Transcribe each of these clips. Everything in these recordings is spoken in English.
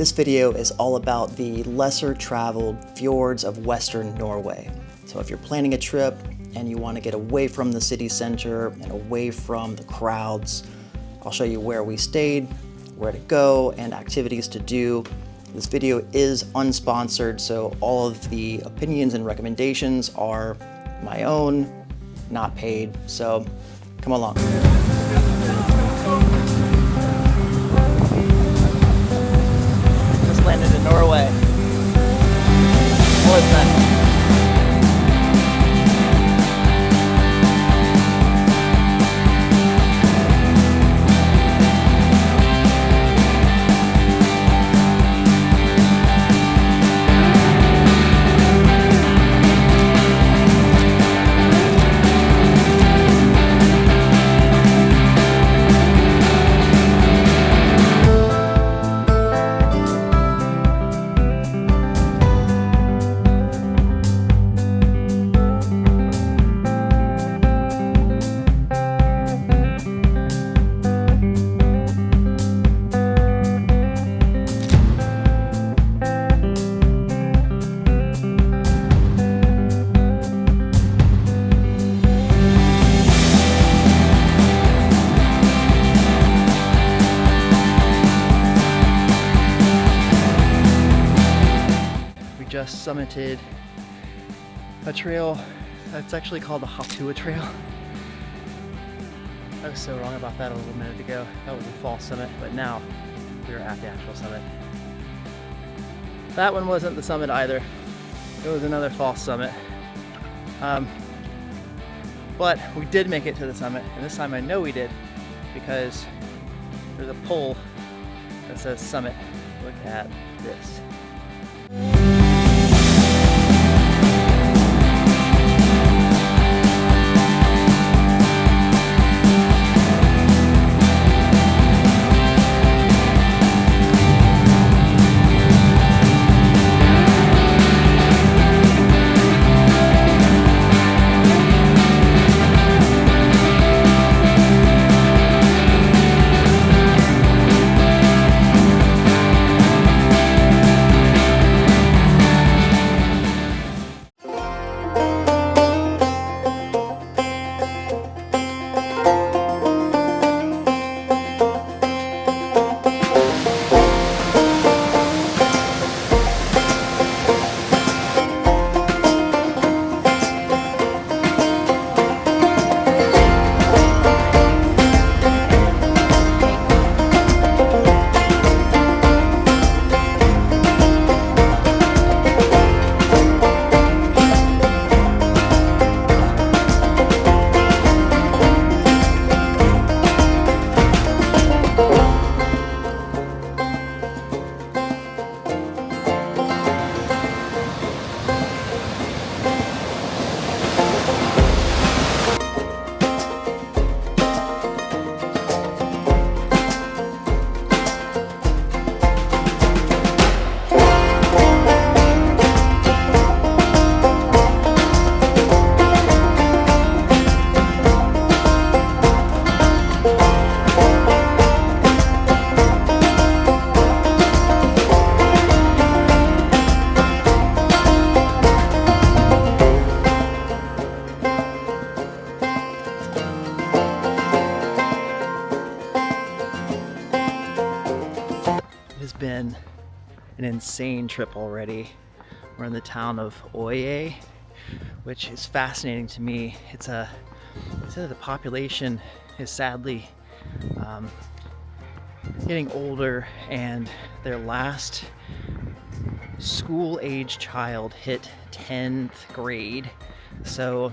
This video is all about the lesser traveled fjords of Western Norway. So if you're planning a trip and you want to get away from the city center and away from the crowds, I'll show you where we stayed, where to go, and activities to do. This video is unsponsored, so all of the opinions and recommendations are my own, not paid, so come along. Just landed in Norway. Ålesund. Just summited a trail that's actually called the Hatua trail. I was so wrong about that a little minute ago. That was a false summit, but now we're at the actual summit. That one wasn't the summit either. It was another false summit. But we did make it to the summit, and this time I know we did because there's a pole that says summit. Look at this. Been an insane trip already. We're in the town of Nouveau, which is fascinating to me. It says the population is sadly getting older, and their last school-age child hit 10th grade, so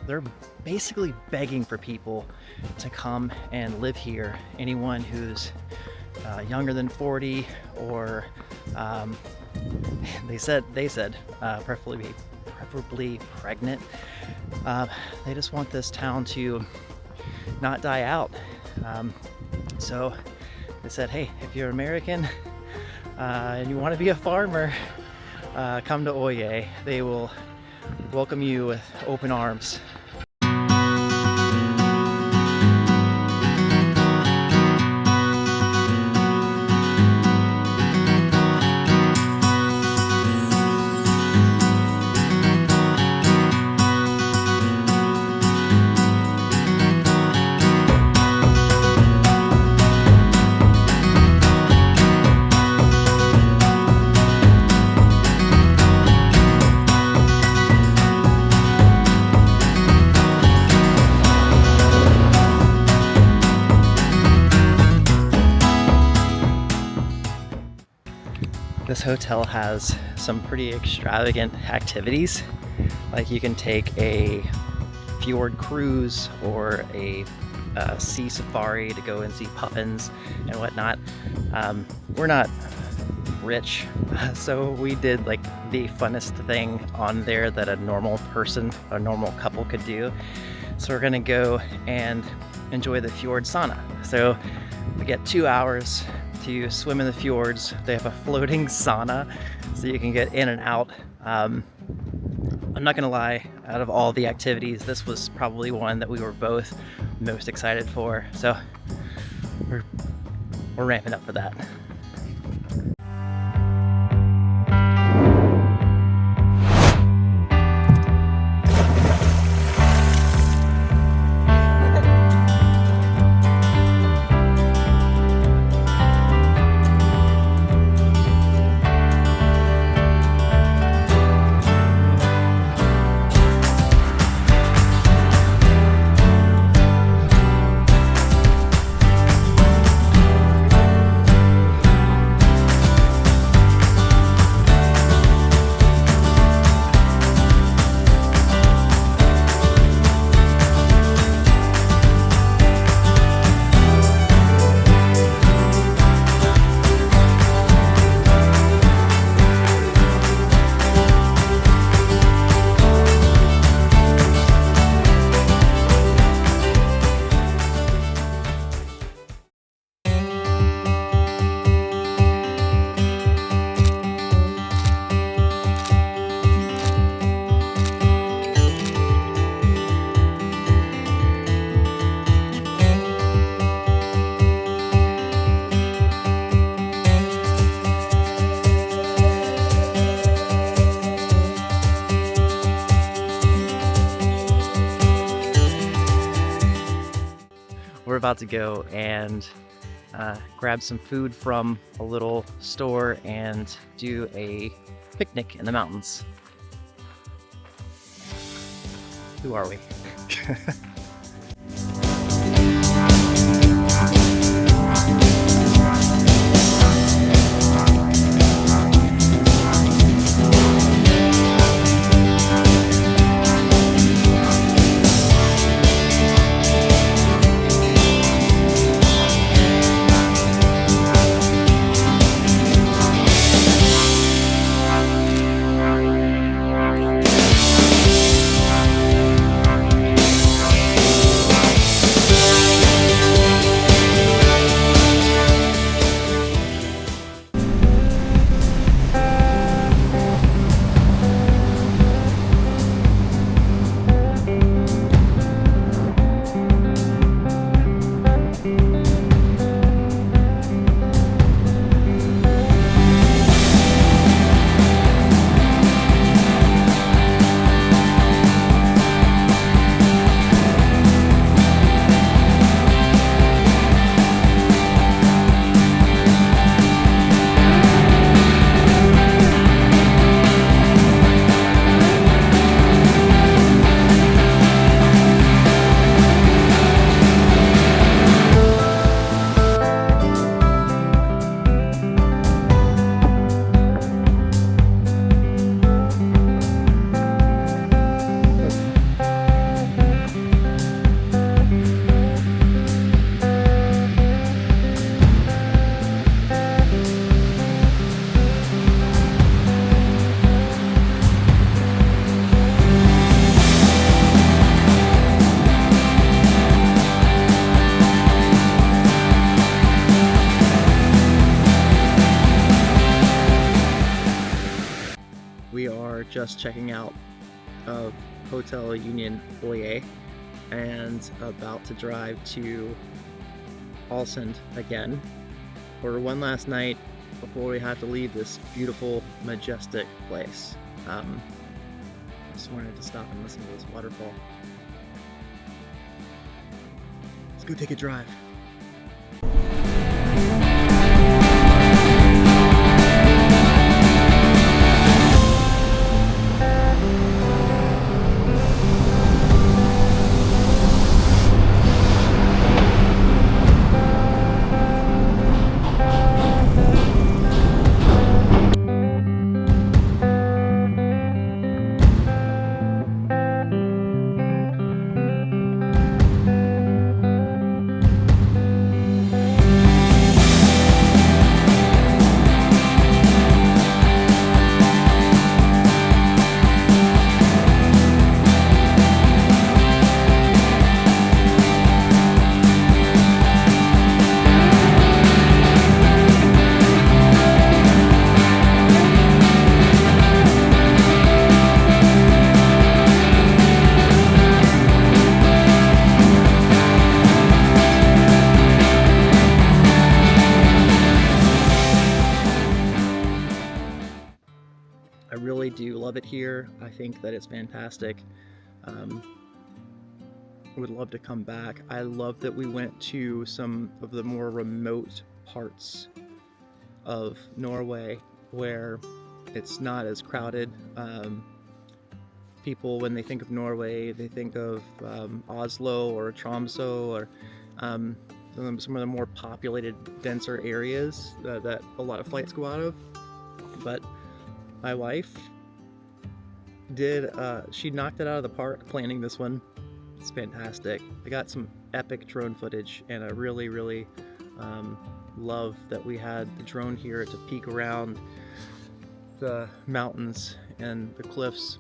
they're basically begging for people to come and live here. Anyone who's younger than 40, or they said preferably pregnant. They just want this town to not die out. So they said, hey, if you're American and you want to be a farmer, come to Nouveau. They will welcome you with open arms. hotel has some pretty extravagant activities. Like you can take a fjord cruise or a sea safari to go and see puffins and whatnot. We're not rich, so we did like the funnest thing on there that a normal couple could do. So we're gonna go and enjoy the fjord sauna. So we get 2 hours to swim in the fjords. They have a floating sauna, so you can get in and out. I'm not gonna lie, out of all the activities, this was probably one that we were both most excited for. So we're ramping up for that. We're about to go and grab some food from a little store and do a picnic in the mountains. Who are we? We are just checking out of Hotel Union Foyer and about to drive to Ålesund again for one last night before we have to leave this beautiful, majestic place. Just wanted to stop and listen to this waterfall. Let's go take a drive. it here. I think that it's fantastic. Would love to come back. I love that we went to some of the more remote parts of Norway where it's not as crowded. People, when they think of Norway, they think of Oslo or Tromsø or some of the more populated, denser areas that a lot of flights go out of. But my wife she knocked it out of the park planning this one. It's fantastic. I got some epic drone footage, and I really, really love that we had the drone here to peek around the mountains and the cliffs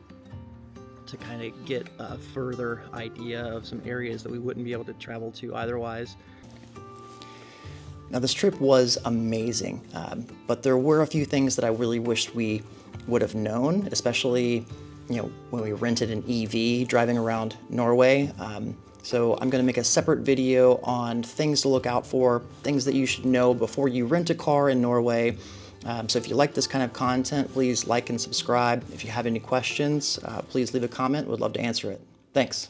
to kind of get a further idea of some areas that we wouldn't be able to travel to otherwise. Now this trip was amazing, but there were a few things that I really wished we would have known, especially when we rented an EV driving around Norway. So I'm going to make a separate video on things to look out for, things that you should know before you rent a car in Norway. So if you like this kind of content, please like and subscribe. If you have any questions, please leave a comment. We'd love to answer it. Thanks.